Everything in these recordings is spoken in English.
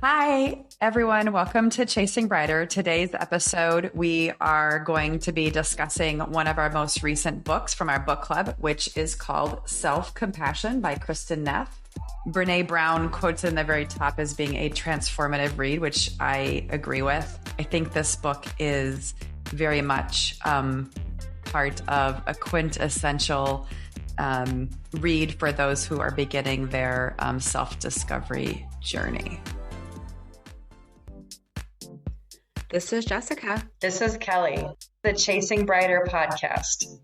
Hi, everyone. Welcome to Chasing Brighter. Today's episode, we are going to be discussing one of our most recent books from our book club, which is called Self-Compassion by Kristin Neff. Brene Brown quotes it in the very top as being a transformative read, which I agree with. I think this book is very much part of a quintessential read for those who are beginning their self-discovery journey. This is Jessica. This is Kelly, the Chasing Brighter podcast.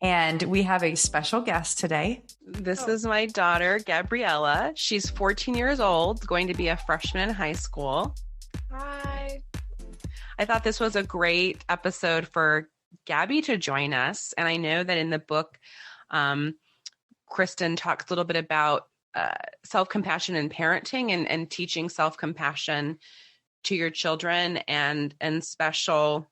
And we have a special guest today. This is my daughter, Gabriella. She's 14 years old, going to be a freshman in high school. Hi. I thought this was a great episode for Gabby to join us. And I know that in the book, Kristin talks a little bit about self-compassion and parenting and teaching self-compassion to your children and special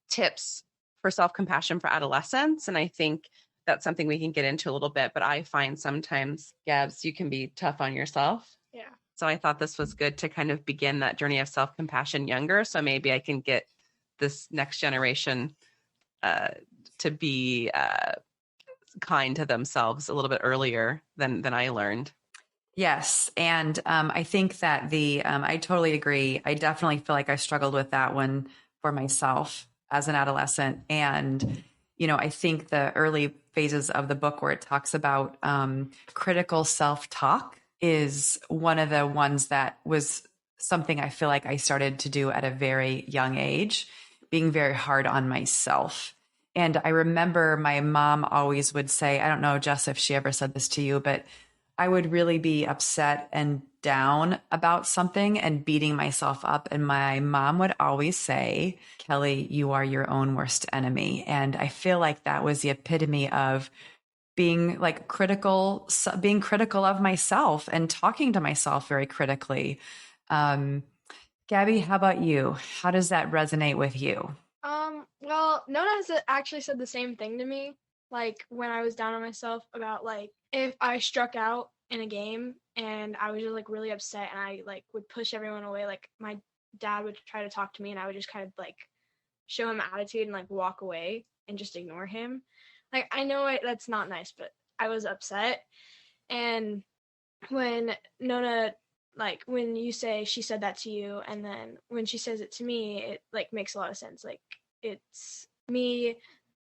tips for self-compassion for adolescents. And I think that's something we can get into a little bit, but I find sometimes, Gabs, you can be tough on yourself. Yeah. So I thought this was good to kind of begin that journey of self-compassion younger. So maybe I can get this next generation to be kind to themselves a little bit earlier than I learned. Yes. And I think that I totally agree. I definitely feel like I struggled with that one for myself as an adolescent. And, I think the early phases of the book where it talks about critical self-talk is one of the ones that was something I feel like I started to do at a very young age, being very hard on myself. And I remember my mom always would say, I don't know, Jess, if she ever said this to you, but I would really be upset and down about something and beating myself up. And my mom would always say, Kelly, you are your own worst enemy. And I feel like that was the epitome of being critical of myself and talking to myself very critically. Gabby, how about you? How does that resonate with you? Well, Nona has actually said the same thing to me, when I was down on myself about, if I struck out in a game and I was just, really upset and I, would push everyone away, my dad would try to talk to me and I would just kind of, show him attitude and, walk away and just ignore him. I know that's not nice, but I was upset. And when Nona, when you say she said that to you and then when she says it to me, it, makes a lot of sense. It's me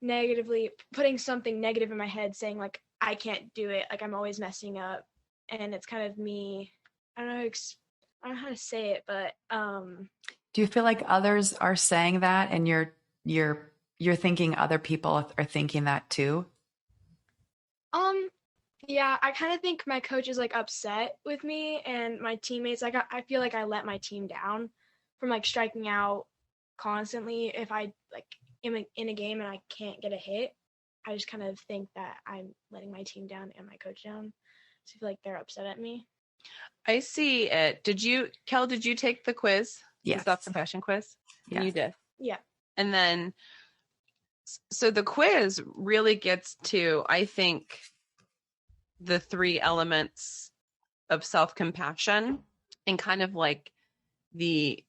negatively putting something negative in my head saying I can't do it, I'm always messing up, and it's kind of me, I don't know how to say it, but do you feel like others are saying that and you're thinking other people are thinking that too? Yeah, I kind of think my coach is upset with me and my teammates. I feel like I let my team down from striking out constantly. If I am in a game and I can't get a hit, I just kind of think that I'm letting my team down and my coach down. So I feel like they're upset at me. I see it. Did you take the quiz? Yes. The self-compassion quiz? Yes. You did. Yeah. And then, so the quiz really gets to, I think, the three elements of self-compassion and kind of the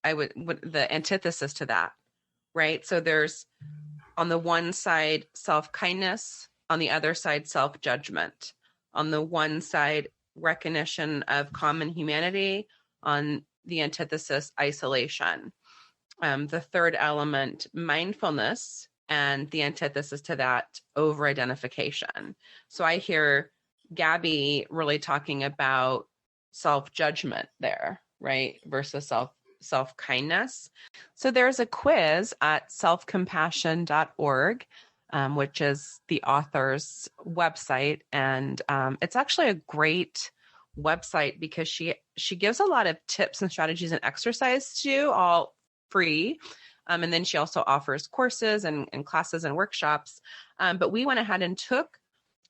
antithesis to that, right? So there's on the one side, self-kindness, on the other side, self-judgment, on the one side, recognition of common humanity, on the antithesis, isolation. The third element, mindfulness, and the antithesis to that, over-identification. So I hear Gabby really talking about self-judgment there, right? Versus self-kindness. So there's a quiz at selfcompassion.org, which is the author's website. And it's actually a great website because she gives a lot of tips and strategies and exercise to do, all free. And then she also offers courses and classes and workshops. But we went ahead and took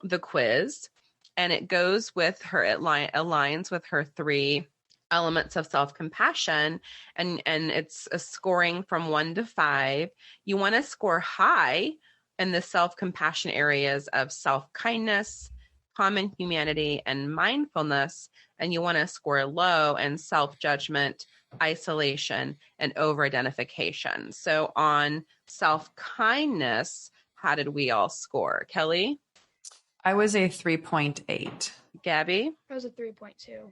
the quiz, and it goes with her, it aligns with her three elements of self-compassion, and it's a scoring from 1 to 5. You want to score high in the self-compassion areas of self-kindness common humanity, and mindfulness, and you want to score low in self-judgment, isolation, and over-identification. So on self-kindness, how did we all score? Kelly? I was a 3.8. Gabby? I was a 3.2.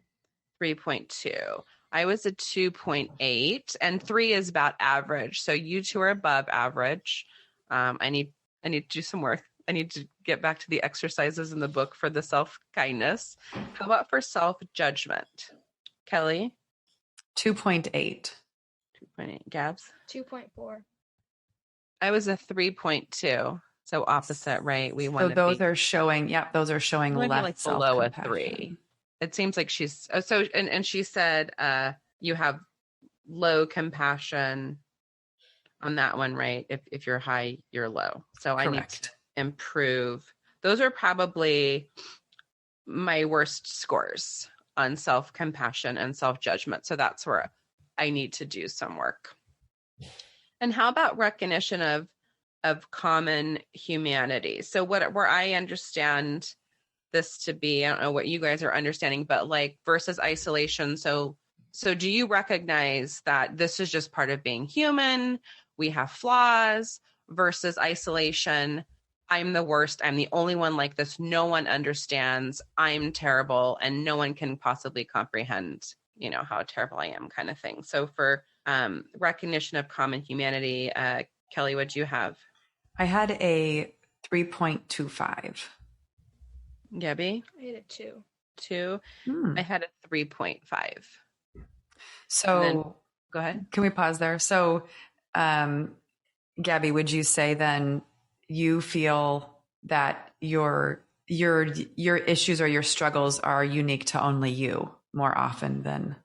3.2. I was a 2.8, and 3 is about average. So you two are above average. I need to do some work. I need to get back to the exercises in the book for the self-kindness. How about for self-judgment? Kelly? 2.8. 2.8. Gabs? 2.4. I was a 3.2. So opposite, right? We want So to those be, are showing, those are showing maybe less like below a self-compassion. 3. It seems like she's so, and she said you have low compassion on that one, right? If you're high, you're low. So I need to Correct. improve. Those are probably my worst scores on self-compassion and self-judgment. So that's where I need to do some work. And how about recognition of common humanity? So where I understand this to be, I don't know what you guys are understanding, but like versus isolation. So do you recognize that this is just part of being human? We have flaws versus isolation. I'm the worst. I'm the only one like this. No one understands. I'm terrible, and no one can possibly comprehend, how terrible I am, kind of thing. So for recognition of common humanity, Kelly, what'd you have? I had a 3.25. Gabby? I had a 2. 2. I had a 3.5. So then, go ahead. Can we pause there? So, Gabby, would you say then you feel that your issues or your struggles are unique to only you more often than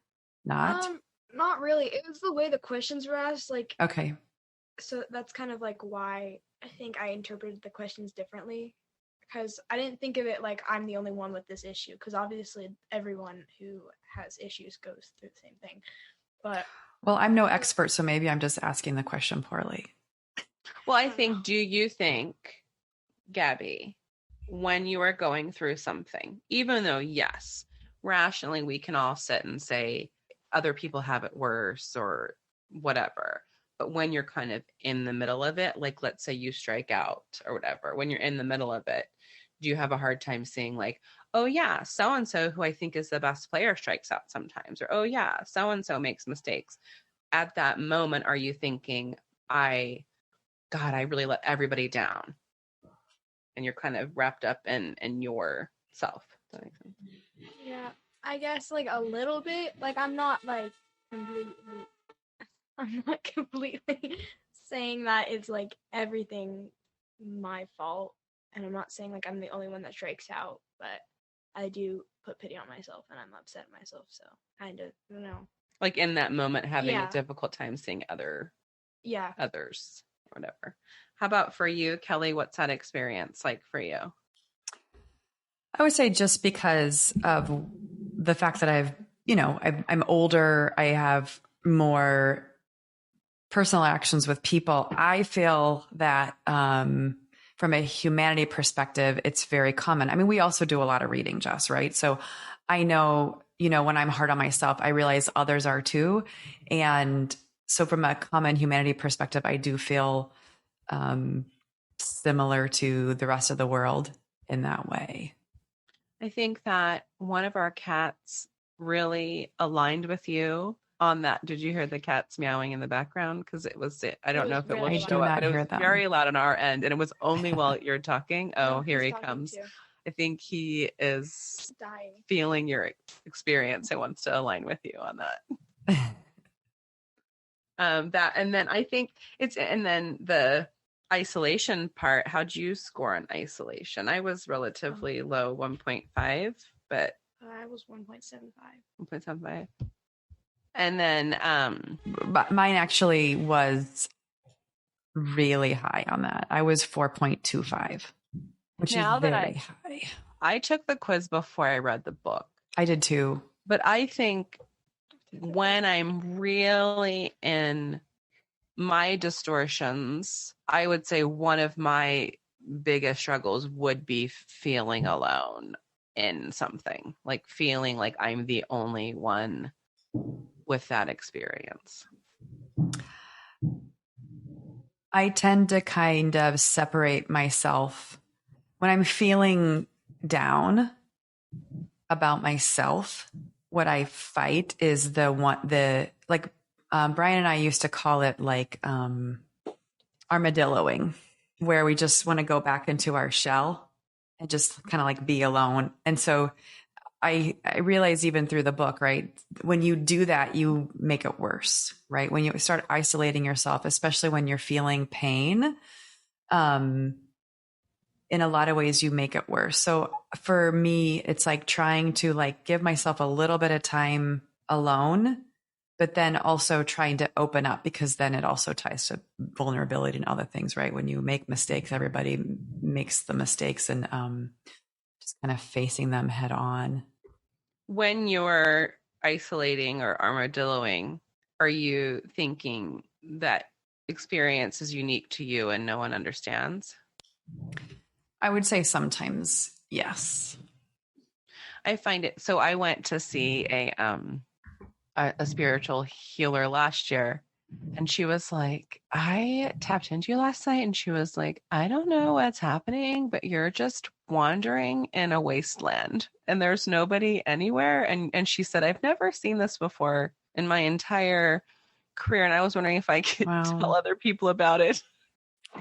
not? Not really. It was the way the questions were asked. Like, Okay. So that's kind of like why I think I interpreted the questions differently, because I didn't think of it like I'm the only one with this issue, because obviously everyone who has issues goes through the same thing. But well, I'm no expert, so maybe I'm just asking the question poorly. Well, I think, do you think, Gabby, when you are going through something, even though, yes, rationally we can all sit and say other people have it worse or whatever, but when you're kind of in the middle of it, like let's say you strike out or whatever, when you're in the middle of it, do you have a hard time seeing like, oh yeah, so-and-so who I think is the best player strikes out sometimes, or oh yeah, so-and-so makes mistakes? At that moment, are you thinking, I really let everybody down? And you're kind of wrapped up in yourself. Does that make sense? yeah, I guess like a little bit. Like I'm not completely saying that it's like everything my fault, and I'm not saying like I'm the only one that strikes out, but I do put pity on myself and I'm upset at myself. So kind of, Like in that moment, having a Yeah. difficult time seeing others or whatever. How about for you, Kelly? What's that experience like for you? I would say just because of the fact that I'm older, I have more personal actions with people. I feel that from a humanity perspective, it's very common. I mean, we also do a lot of reading, Jess, right? So I know, when I'm hard on myself, I realize others are too. And so from a common humanity perspective, I do feel similar to the rest of the world in that way. I think that one of our cats really aligned with you on that. Did you hear the cats meowing in the background? Because I don't know if it will really show loud. up, I but it do was not hear them. very loud on our end, and it was only while you're talking. Oh, here he talking comes. too. I think he is Dying. feeling your experience and wants to align with you on that. And then I think and then the isolation part. How'd you score on isolation? I was relatively low, 1.5, but I was 1.75. 1.75. And then But mine actually was really high on that. I was 4.25, which is very high. I took the quiz before I read the book. I did too. But I think when I'm really in my distortions, I would say one of my biggest struggles would be feeling alone. in something, like feeling like I'm the only one with that experience? I tend to kind of separate myself when I'm feeling down about myself. What I fight is Brian and I used to call it like armadilloing, where we just want to go back into our shell and just kind of like be alone. And so I realize even through the book, right? When you do that, you make it worse, right? When you start isolating yourself, especially when you're feeling pain, in a lot of ways, you make it worse. So for me, it's like trying to like give myself a little bit of time alone, but then also trying to open up, because then it also ties to vulnerability and other things, right? When you make mistakes, everybody makes the mistakes, and just kind of facing them head on. When you're isolating or armadilloing, are you thinking that experience is unique to you and no one understands? I would say sometimes, yes. I find it. So I went to see a spiritual healer last year, and she was like, I tapped into you last night, and she was like, I don't know what's happening, but you're just wandering in a wasteland and there's nobody anywhere. And she said, I've never seen this before in my entire career, and I was wondering if I could tell other people about it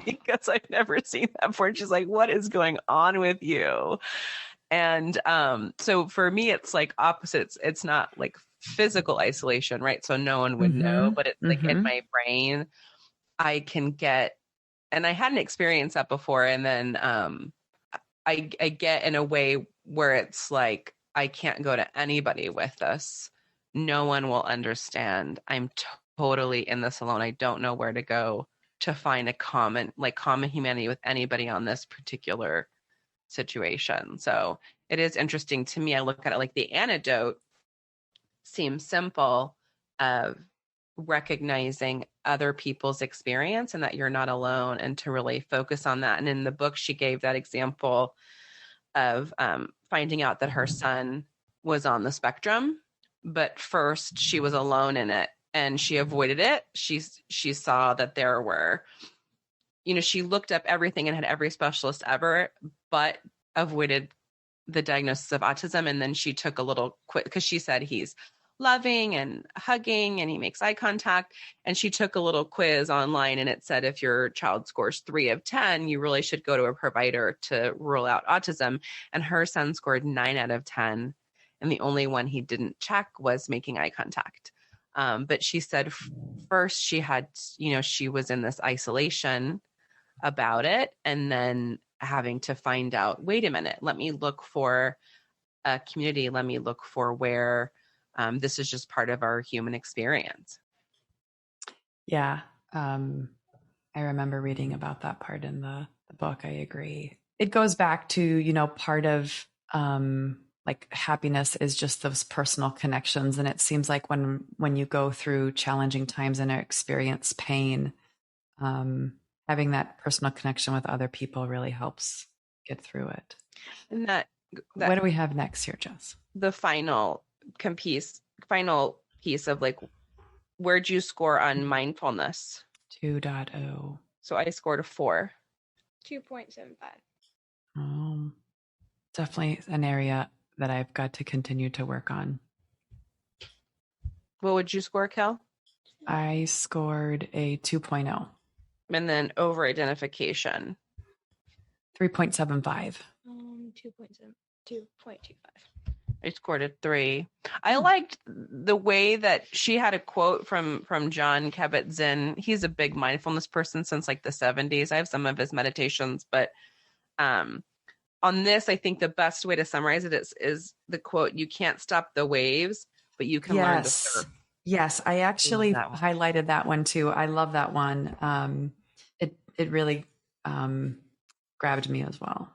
because I've never seen that before. And she's like, what is going on with you? And so for me, it's like opposites. It's not like physical isolation, right? So no one would know, but it's like in my brain, I can get, and I hadn't experienced that before. And then I get in a way where it's like, I can't go to anybody with this. No one will understand. I'm totally in this alone. I don't know where to go to find a common humanity with anybody on this particular situation. So it is interesting to me. I look at it like the antidote seems simple, of recognizing other people's experience and that you're not alone, and to really focus on that. And in the book, she gave that example of finding out that her son was on the spectrum, but first she was alone in it and she avoided it. She saw that there were, she looked up everything and had every specialist ever, but avoided the diagnosis of autism. And then she took a little quick, because she said he's loving and hugging and he makes eye contact. And she took a little quiz online, and it said, if your child scores 3 of 10, you really should go to a provider to rule out autism. And her son scored 9 out of 10. And the only one he didn't check was making eye contact. But she said first she had, she was in this isolation about it, and then having to find out, wait a minute, let me look for a community. Let me look for where this is just part of our human experience. Yeah. I remember reading about that part in the book. I agree. It goes back to, part of like happiness is just those personal connections. And it seems like when you go through challenging times and experience pain, having that personal connection with other people really helps get through it. And that what do we have next here, Jess? The final piece of like, where'd you score on mindfulness? 2.0. So I scored a 4. 2.75. Definitely an area that I've got to continue to work on. What would you score, Kel? I scored a 2.0. And then over identification. 3.75. 2.25. I scored a 3. I liked the way that she had a quote from John Kabat-Zinn. He's a big mindfulness person since like the 70s. I have some of his meditations, but on this, I think the best way to summarize it is the quote, you can't stop the waves, but you can learn to surf. Yes, I actually highlighted that one too. I love that one. It really grabbed me as well.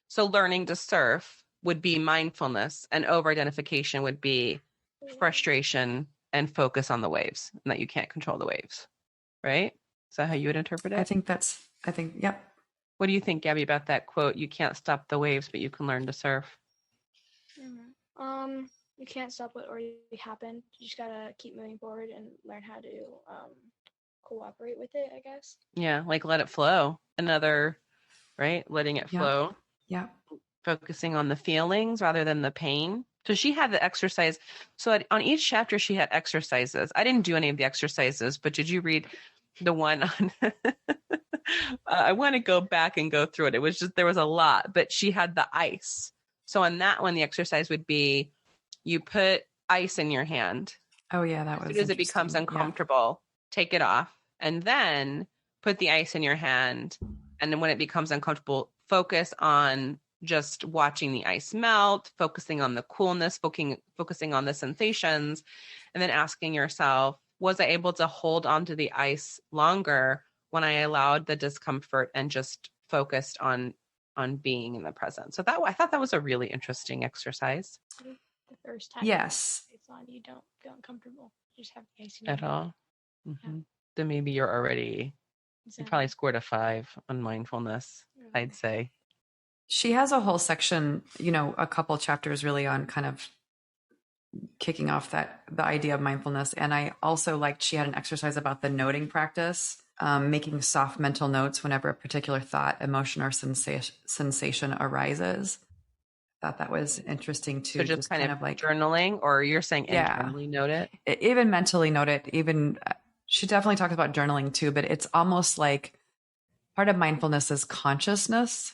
So learning to surf would be mindfulness, and over-identification would be frustration and focus on the waves, and that you can't control the waves, right? Is that how you would interpret it? I think, yep. What do you think, Gabby, about that quote? You can't stop the waves, but you can learn to surf. You can't stop what already happened. You just gotta keep moving forward and learn how to cooperate with it, I guess. Yeah, like let it flow. Another, right? Letting it Yeah. flow. Yeah. Focusing on the feelings rather than the pain. So she had the exercise. So on each chapter, she had exercises. I didn't do any of the exercises, but did you read the one on? I want to go back and go through it. It was just, there was a lot, but she had the ice. So on that one, the exercise would be you put ice in your hand. Oh yeah, that As was soon as it becomes interesting. Yeah. uncomfortable, take it off and then put the ice in your hand. And then when it becomes uncomfortable, focus on just watching the ice melt, focusing on the coolness, focusing on the sensations, and then asking yourself, was I able to hold onto the ice longer when I allowed the discomfort and just focused on being in the present? So I thought that was a really interesting exercise. The first time Yes. it's on, you don't feel uncomfortable. You just have the ice in At your hand. all. Then maybe you probably scored a 5 on mindfulness, I'd say. She has a whole section, a couple chapters really on kind of kicking off the idea of mindfulness. And I also liked she had an exercise about the noting practice, making soft mental notes whenever a particular thought, emotion, or sensation arises. I thought that was interesting too. So just kind of like journaling, or you're saying internally note it? Even mentally note it. Even she definitely talks about journaling too, but it's almost like part of mindfulness is consciousness,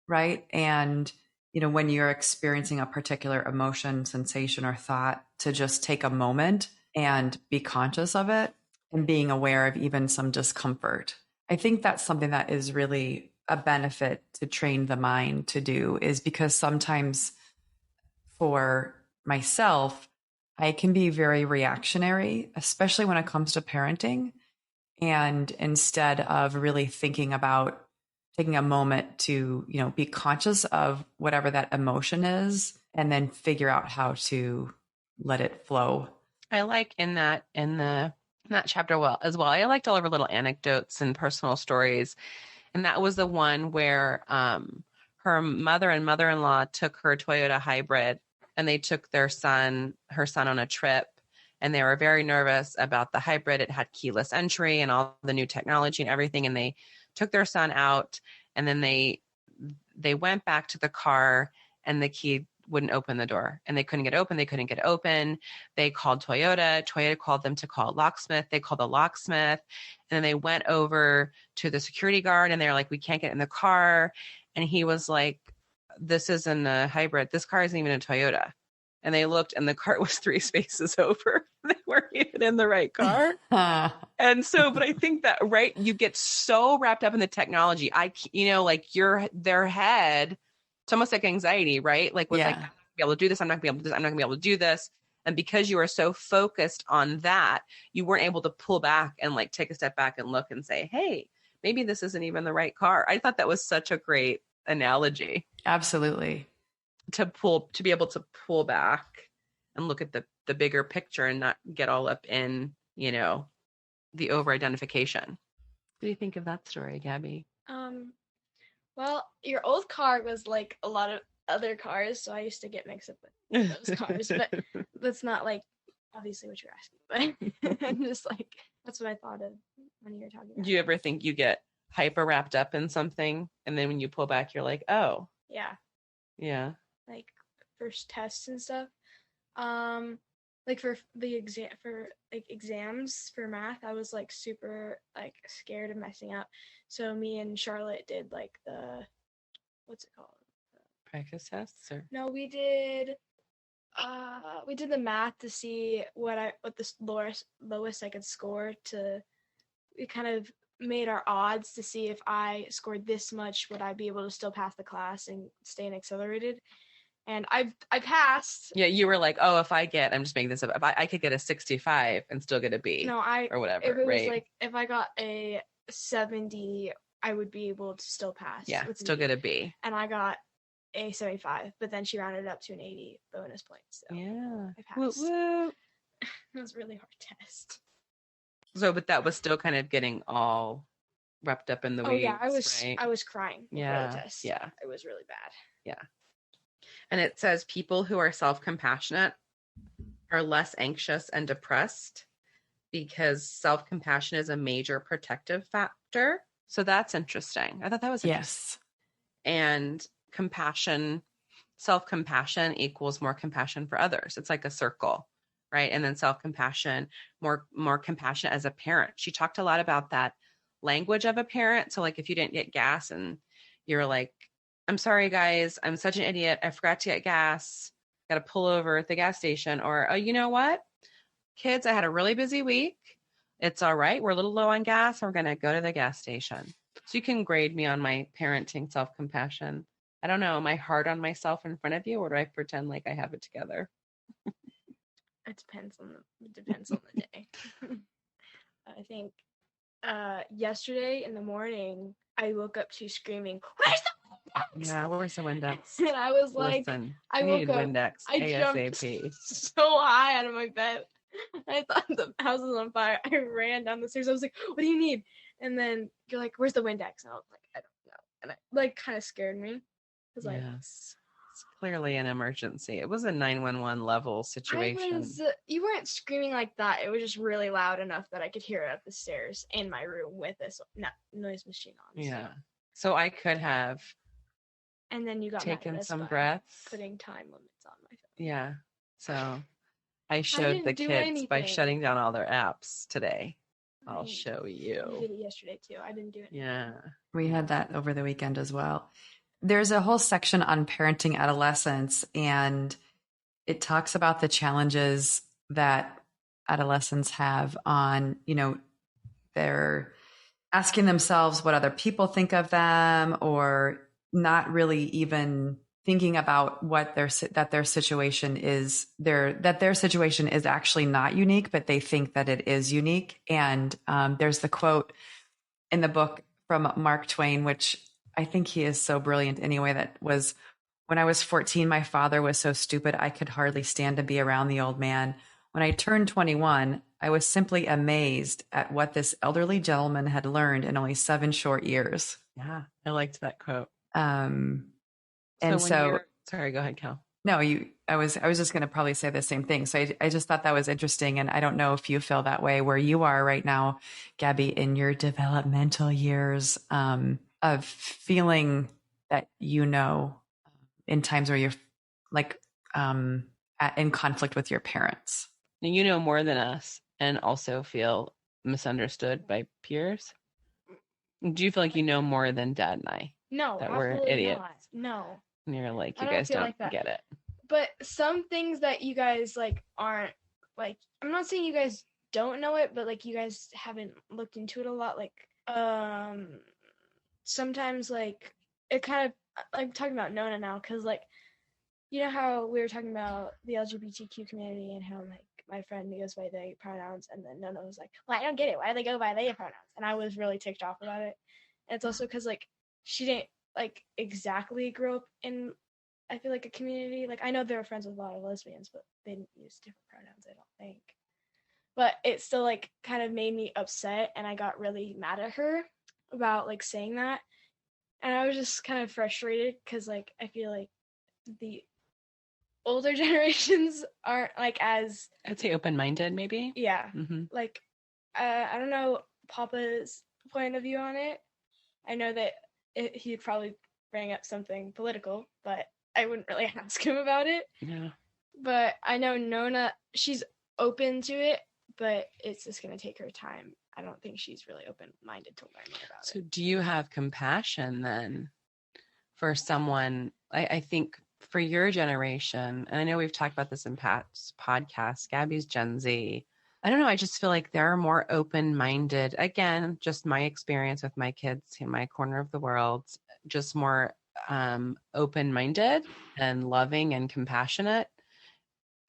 right? And when you're experiencing a particular emotion, sensation, or thought, to just take a moment and be conscious of it and being aware of even some discomfort. I think that's something that is really a benefit to train the mind to do, is because sometimes for myself, I can be very reactionary, especially when it comes to parenting. And instead of really thinking about taking a moment to, be conscious of whatever that emotion is and then figure out how to let it flow. I like in that chapter as well. I liked all of her little anecdotes and personal stories. And that was the one where her mother and mother-in-law took her Toyota hybrid, and they took her son on a trip. And they were very nervous about the hybrid. It had keyless entry and all the new technology and everything. And they took their son out, and then they went back to the car, and the key wouldn't open the door, and they couldn't get open. They called Toyota. Toyota called them to call a locksmith. They called a locksmith, and then they went over to the security guard, and they're like, we can't get in the car. And he was like, this isn't a hybrid. This car isn't even a Toyota. And they looked, and the cart was 3 spaces over. They weren't even in the right car. And so, but I think that, right, you get so wrapped up in the technology. Like their head, it's almost like anxiety, right? Like, was like, I'm not gonna be able to do this. I'm not gonna be able to do this. I'm not gonna be able to do this. And because you were so focused on that, you weren't able to pull back and like take a step back and look and say, hey, maybe this isn't even the right car. I thought that was such a great analogy. Absolutely. To be able to pull back and look at the bigger picture and not get all up in, the over identification. What do you think of that story, Gabby? Well, your old car was like a lot of other cars, so I used to get mixed up with those cars, but that's not like obviously what you're asking, but I'm just like, that's what I thought of when you were talking about. Do you ever think you get hyper wrapped up in something, and then when you pull back, you're like, oh. Yeah. Like first tests and stuff. Like for the exams for math, I was like super like scared of messing up. So me and Charlotte did like what's it called? Practice tests, or no, we did the math to see what the lowest I could score. We kind of made our odds to see if I scored this much, would I be able to still pass the class and stay in accelerated. And I passed. Yeah, you were like, oh, if I get, I'm just making this up, if I could get a 65 and still get a B. No, or whatever. If it right? was like, if I got a 70, I would be able to still pass. Yeah, still get a B. And I got a 75, but then she rounded up to an 80 bonus points. So yeah, I passed. Woo. It was a really hard test. So, but that was still kind of getting all wrapped up in the weeds. Oh yeah, right? I was crying. Yeah, before the test. yeah, it was really bad. Yeah. And it says people who are self-compassionate are less anxious and depressed because self-compassion is a major protective factor. So that's interesting. I thought that was interesting. Yes. And compassion, self-compassion equals more compassion for others. It's like a circle, right? And then self-compassion, more compassion as a parent. She talked a lot about that language of a parent. So like if you didn't get gas and you're like, I'm sorry guys, I'm such an idiot, I forgot to get gas, got to pull over at the gas station. Or, oh, you know what, kids, I had a really busy week, it's all right, we're a little low on gas, we're going to go to the gas station. So you can grade me on my parenting self-compassion. I don't know, am I hard on myself in front of you, or do I pretend like I have it together? It depends on the day. I think yesterday in the morning I woke up to screaming, "Where's the Windex?" Yeah, where's the Windex? And I was like, Listen, I need woke up, Windex I jumped ASAP. so high out of my bed. I thought the house was on fire. I ran down the stairs. I was like, "What do you need?" And then you're like, "Where's the Windex?" And I was like, "I don't know." And it like kind of scared me. Cause like, Yes, it's clearly an emergency. It was a 911 level situation. You weren't screaming like that. It was just really loud enough that I could hear it up the stairs in my room with this noise machine on. Yeah. So I could have And then you got taken some by breaths. putting time limits on my phone. Yeah. So I showed the didn't do kids by anything. shutting down all their apps today. I I'll mean, show You you. did it yesterday too. I didn't do it. Yeah. We had that over the weekend as well. There's a whole section on parenting adolescents, and it talks about the challenges that adolescents have on, they're asking themselves what other people think of them, or not really even thinking about what their situation is actually not unique, but they think that it is unique. And there's the quote in the book from Mark Twain, which I think he is so brilliant anyway, that was, "When I was 14, my father was so stupid I could hardly stand to be around the old man. When I turned 21, I was simply amazed at what this elderly gentleman had learned in only 7 short years." Yeah. I liked that quote. And so sorry, go ahead, Cal. no, I was just going to probably say the same thing. So I just thought that was interesting. And I don't know if you feel that way where you are right now, Gabby, in your developmental years, of feeling that, in times where you're like, in conflict with your parents. Now, you know more than us and also feel misunderstood by peers. Do you feel like you know more than Dad and I? No, That we're absolutely idiots. not. No. And you're like, I you don't guys feel don't like that. get it. But some things that you guys like aren't like, I'm not saying you guys don't know it, but like you guys haven't looked into it a lot. Like, sometimes like it kind of, like talking about Nona now, because like, you know how we were talking about the LGBTQ community and how like my friend goes by they pronouns, and then Nona was like, "Well, I don't get it. Why do they go by they pronouns?" And I was really ticked off about it. And it's also because like she didn't like exactly grow up in, I feel like, a community. Like I know they were friends with a lot of lesbians, but they didn't use different pronouns, I don't think. But it still like kind of made me upset, and I got really mad at her about like saying that. And I was just kind of frustrated because like I feel like the older generations aren't like as, I'd say open-minded, maybe. yeah, Mm-hmm. like I don't know Papa's point of view on it. I know that he'd probably bring up something political, but I wouldn't really ask him about it. Yeah. But I know Nona, she's open to it, but it's just going to take her time. I don't think she's really open-minded to learn more about it. So do you have compassion then for someone, I think for your generation, and I know we've talked about this in past podcasts, Gabby's Gen Z. I don't know, I just feel like they're more open-minded. Again, just my experience with my kids in my corner of the world, just more open-minded and loving and compassionate.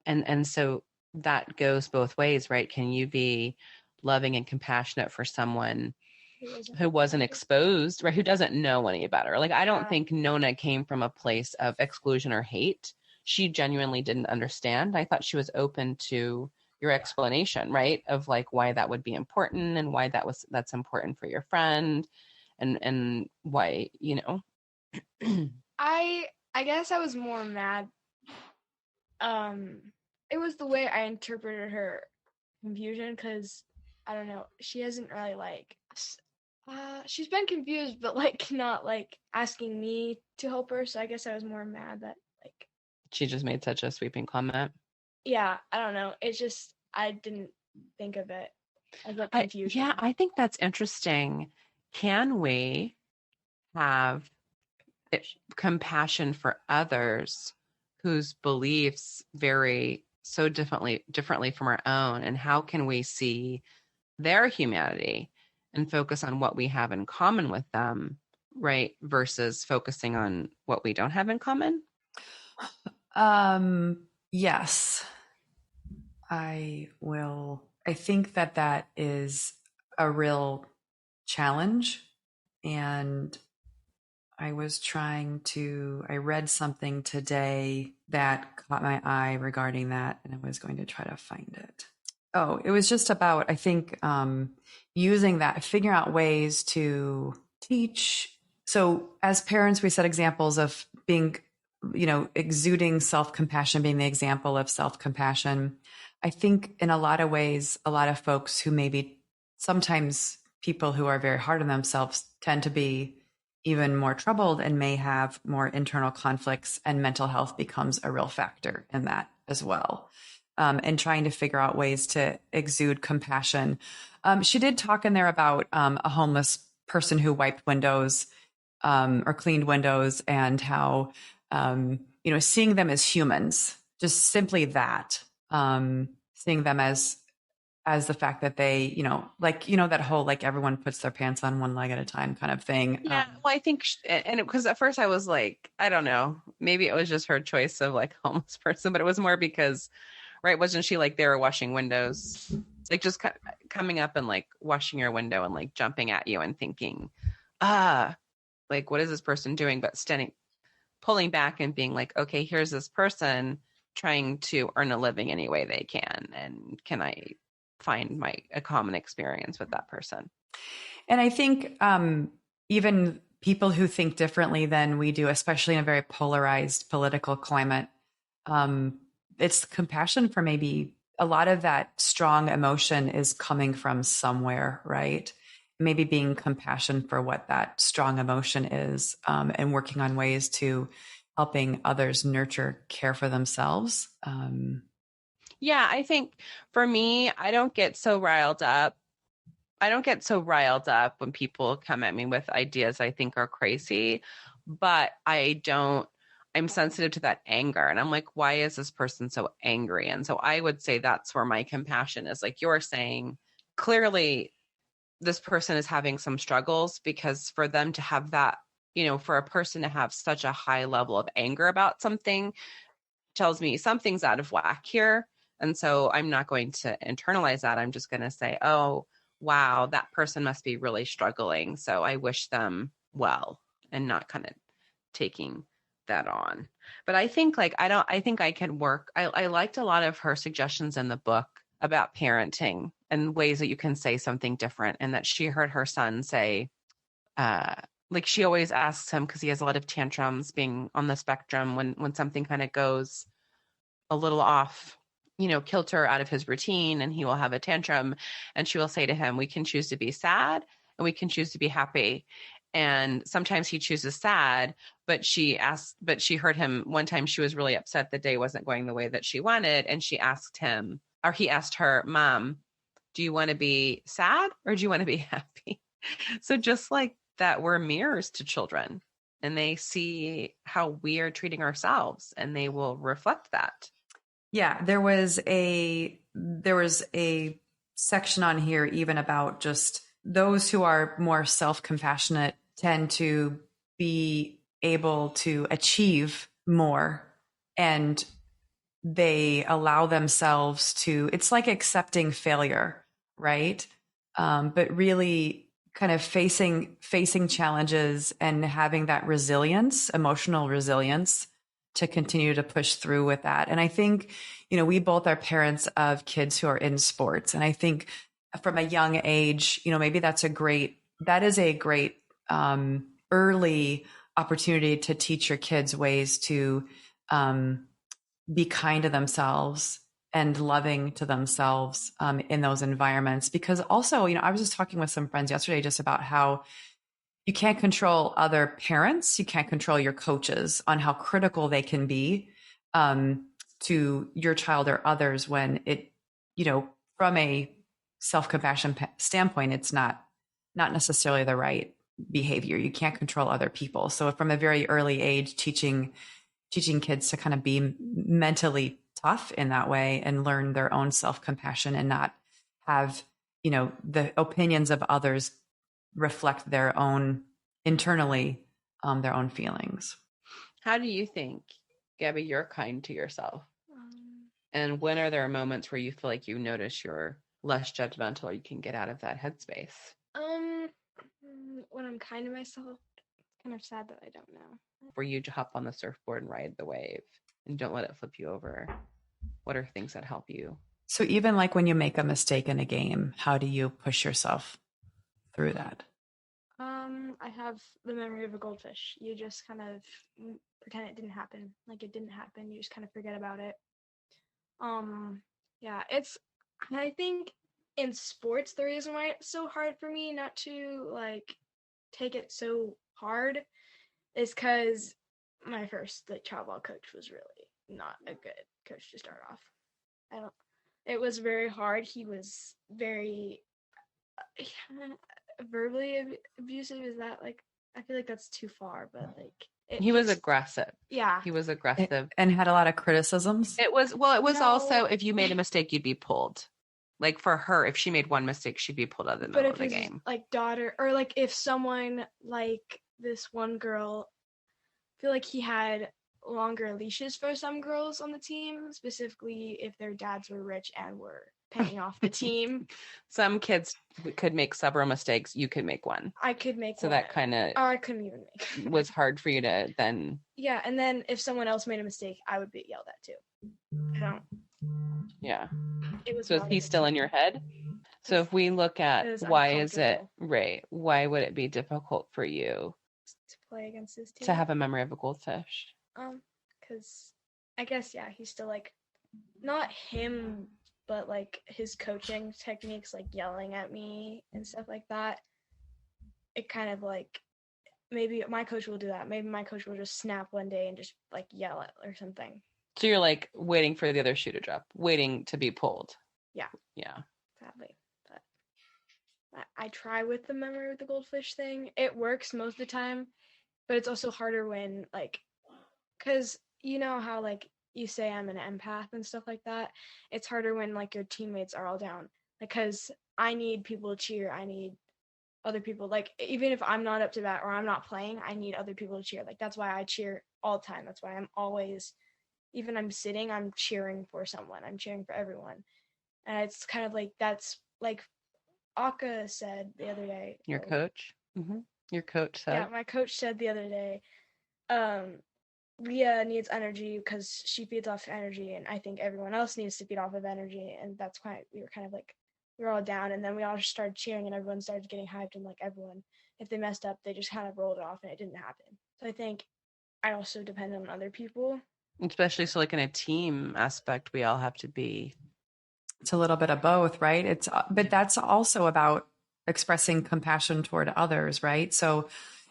And so that goes both ways, right? Can you be loving and compassionate for someone who wasn't exposed, right? Who doesn't know any better? Like, I don't think Nona came from a place of exclusion or hate. She genuinely didn't understand. I thought she was open to your explanation, right? Of like why that would be important and why that's important for your friend and why, I I guess I was more mad. It was the way I interpreted her confusion because I don't know. She hasn't really she's been confused, but like not like asking me to help her. So I guess I was more mad that like She just made such a sweeping comment. yeah, I don't know. It's just I didn't think of it as like confusion. Yeah, I think that's interesting. Can we have compassion for others whose beliefs vary so differently from our own, and how can we see their humanity and focus on what we have in common with them, right, versus focusing on what we don't have in common? Yes, I will. I think that that is a real challenge. And I read something today that caught my eye regarding that, and I was going to try to find it. Oh, it was just about, I think, using that, figuring out ways to teach. So as parents, we set examples of being, exuding self-compassion, being the example of self-compassion. I think in a lot of ways, a lot of folks who maybe sometimes people who are very hard on themselves tend to be even more troubled and may have more internal conflicts, and mental health becomes a real factor in that as well. And trying to figure out ways to exude compassion. She did talk in there about a homeless person who wiped windows or cleaned windows, and how, seeing them as humans, just simply that, seeing them as the fact that they, that whole, like, everyone puts their pants on one leg at a time kind of thing. Yeah, well, I think, because at first I was like, I don't know, maybe it was just her choice of like homeless person, but it was more because, right, wasn't she like they were washing windows, like just coming up and like washing your window and like jumping at you and thinking, like, what is this person doing? But pulling back and being like, okay, here's this person trying to earn a living any way they can, and can I find a common experience with that person? And I think even people who think differently than we do, especially in a very polarized political climate, it's compassion for maybe a lot of that strong emotion is coming from somewhere, right? Maybe being compassion for what that strong emotion is, and working on ways to helping others nurture care for themselves. Yeah, I think for me, I don't get so riled up when people come at me with ideas I think are crazy, but I'm sensitive to that anger. And I'm like, why is this person so angry? And so I would say that's where my compassion is. Like you're saying, clearly this person is having some struggles, because for them to have that, for a person to have such a high level of anger about something tells me something's out of whack here. And so I'm not going to internalize that. I'm just going to say, oh, wow, that person must be really struggling. So I wish them well, and not kind of taking that on. But I think I think I can work. I liked a lot of her suggestions in the book about parenting and ways that you can say something different, and that she heard her son say, like she always asks him, because he has a lot of tantrums being on the spectrum, when something kind of goes a little off, kilter out of his routine, and he will have a tantrum, and she will say to him, we can choose to be sad and we can choose to be happy. And sometimes he chooses sad, but she heard him one time, she was really upset the day wasn't going the way that she wanted. And he asked her, Mom, do you want to be sad or do you want to be happy? So just like that, we're mirrors to children, and they see how we are treating ourselves, and they will reflect that. Yeah, there was a section on here even about just those who are more self-compassionate tend to be able to achieve more, and they allow themselves to, it's like accepting failure, right? But really kind of facing challenges and having that resilience, emotional resilience, to continue to push through with that. And I think, we both are parents of kids who are in sports. And I think from a young age, maybe that is a great early opportunity to teach your kids ways to be kind to themselves and loving to themselves in those environments. Because also, I was just talking with some friends yesterday just about how you can't control other parents. You can't control your coaches on how critical they can be to your child or others when it, from a self-compassion standpoint, it's not necessarily the right behavior. You can't control other people. So from a very early age, teaching kids to kind of be mentally tough in that way and learn their own self-compassion and not have, the opinions of others reflect their own internally, their own feelings. How do you think, Gabby, you're kind to yourself? And when are there moments where you feel like you notice you're less judgmental or you can get out of that headspace? When I'm kind to myself, it's kind of sad that I don't know. Where you hop on the surfboard and ride the wave and don't let it flip you over. What are things that help you? So even like when you make a mistake in a game, how do you push yourself through that? I have the memory of a goldfish. You just kind of pretend it didn't happen. Like it didn't happen. You just kind of forget about it. Yeah, I think in sports, the reason why it's so hard for me not to like take it so hard is because my first child ball coach was really not a good coach to start off. It was very hard. He was very verbally abusive. Is that like, I feel like that's too far, but like he was aggressive. Yeah, he was aggressive and had a lot of criticisms. It was also, if you made a mistake, you'd be pulled. Like for her, if she made one mistake, she'd be pulled out of the middle of the game. Like daughter, or like if someone like this one girl, I feel like he had longer leashes for some girls on the team, specifically if their dads were rich and were paying off the team. Some kids could make several mistakes. You could make one. I could make so one. That kind of, or I couldn't even make. Was hard for you to then. Yeah, and then if someone else made a mistake, I would be yelled at too. Yeah. It was. So is he still in your head? So if we look at why is it, Ray, why would it be difficult for you to play against his team? To have a memory of a goldfish? Because I guess, yeah, he's still like, not him, but like his coaching techniques, like yelling at me and stuff like that. It kind of like, maybe my coach will do that. Maybe my coach will just snap one day and just like yell at or something. So you're like waiting for the other shoe to drop, waiting to be pulled. Yeah. Yeah. Sadly. But I try with the memory of the goldfish thing. It works most of the time, but it's also harder when like, because you know how like you say I'm an empath and stuff like that. It's harder when like your teammates are all down, because I need people to cheer. I need other people, like even if I'm not up to bat or I'm not playing, I need other people to cheer. Like that's why I cheer all the time. That's why I'm always, even I'm sitting, I'm cheering for someone. I'm cheering for everyone. And it's kind of like, that's like Aka said the other day. Your coach? Mm-hmm. Your coach said? Yeah, my coach said the other day, Leah needs energy because she feeds off energy, and I think everyone else needs to feed off of energy. And that's why we were kind of like, we were all down, and then we all just started cheering, and everyone started getting hyped, and like everyone, if they messed up, they just kind of rolled it off, and it didn't happen. So I think I also depend on other people. Especially so like in a team aspect, we all have to be. It's a little bit of both, right? But that's also about expressing compassion toward others, right? So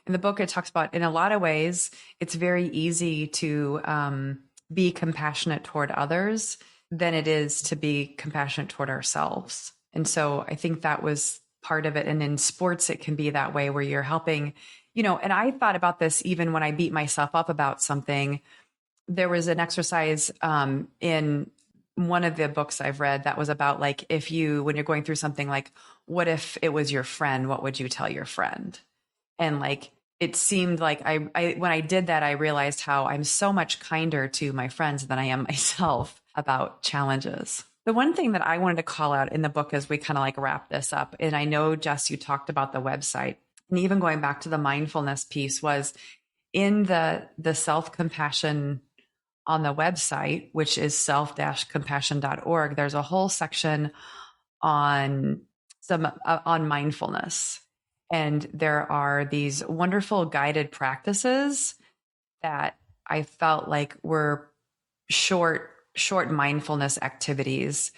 in the book, it talks about, in a lot of ways, it's very easy to be compassionate toward others than it is to be compassionate toward ourselves. And so I think that was part of it. And in sports, it can be that way where you're helping, and I thought about this even when I beat myself up about something. There was an exercise in one of the books I've read that was about like, when you're going through something, like, what if it was your friend? What would you tell your friend? And like, it seemed like I when I did that, I realized how I'm so much kinder to my friends than I am myself about challenges. The one thing that I wanted to call out in the book as we kind of like wrap this up, and I know, Jess, you talked about the website, and even going back to the mindfulness piece, was in the self-compassion on the website, which is self-compassion.org, there's a whole section on mindfulness. And there are these wonderful guided practices that I felt like were short mindfulness activities,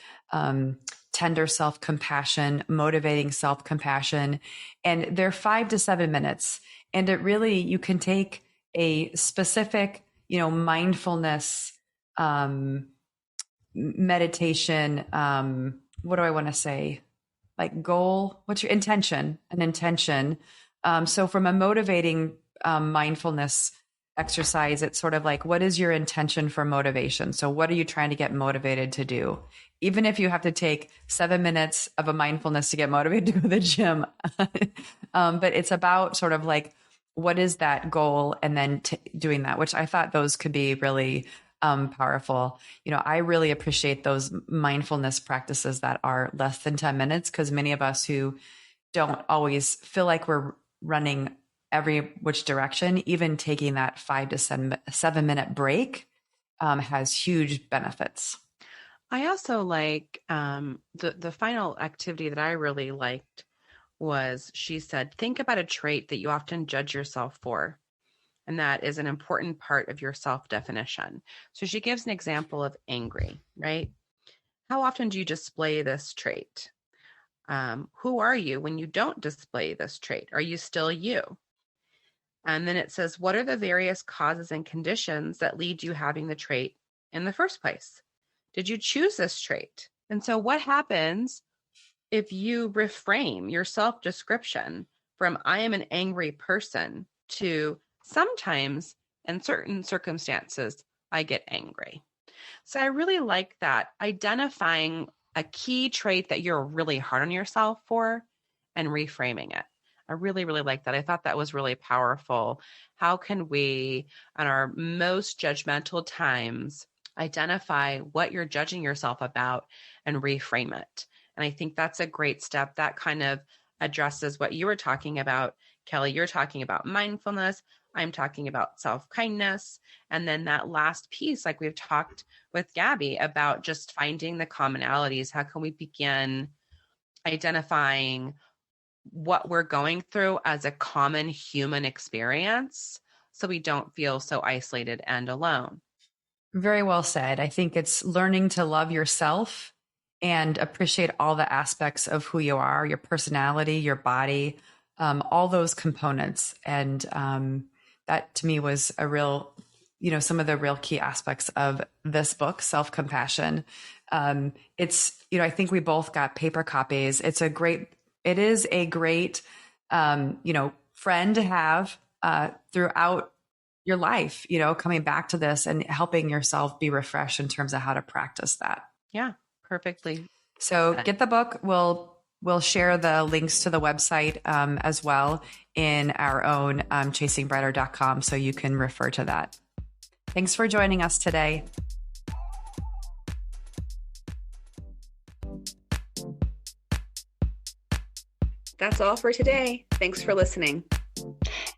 tender self-compassion, motivating self-compassion. And they're 5 to 7 minutes. And it really, you can take a specific, mindfulness, meditation. What do I want to say? Like goal, what's your intention? An intention. So from a motivating mindfulness exercise, it's sort of like, what is your intention for motivation? So what are you trying to get motivated to do? Even if you have to take 7 minutes of a mindfulness to get motivated to go to the gym. But it's about sort of like, what is that goal? And then doing that, which I thought those could be really powerful. I really appreciate those mindfulness practices that are less than 10 minutes, because many of us who don't always feel like we're running every which direction, even taking that 5 to 7 minute break has huge benefits. I also like the final activity that I really liked was, she said, think about a trait that you often judge yourself for. And that is an important part of your self-definition. So she gives an example of angry, right? How often do you display this trait? Who are you when you don't display this trait? Are you still you? And then it says, what are the various causes and conditions that lead you having the trait in the first place? Did you choose this trait? And so what happens if you reframe your self-description from I am an angry person to sometimes in certain circumstances, I get angry. So I really like that, identifying a key trait that you're really hard on yourself for and reframing it. I really, really like that. I thought that was really powerful. How can we, on our most judgmental times, identify what you're judging yourself about and reframe it? And I think that's a great step. That kind of addresses what you were talking about, Kelly. You're talking about mindfulness. I'm talking about self-kindness. And then that last piece, like we've talked with Gabby about, just finding the commonalities. How can we begin identifying what we're going through as a common human experience so we don't feel so isolated and alone? Very well said. I think it's learning to love yourself and appreciate all the aspects of who you are, your personality, your body, all those components. And that to me was a real, some of the real key aspects of this book, Self-Compassion. It's, I think we both got paper copies. It is a great, friend to have throughout your life, coming back to this and helping yourself be refreshed in terms of how to practice that. Yeah, perfectly. So get the book. We'll share the links to the website as well in our own chasingbrighter.com, so you can refer to that. Thanks for joining us today. That's all for today. Thanks for listening.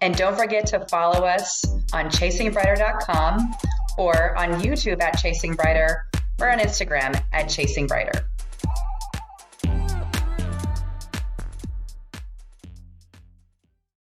And don't forget to follow us on chasingbrighter.com or on YouTube at Chasing Brighter or on Instagram at Chasing Brighter.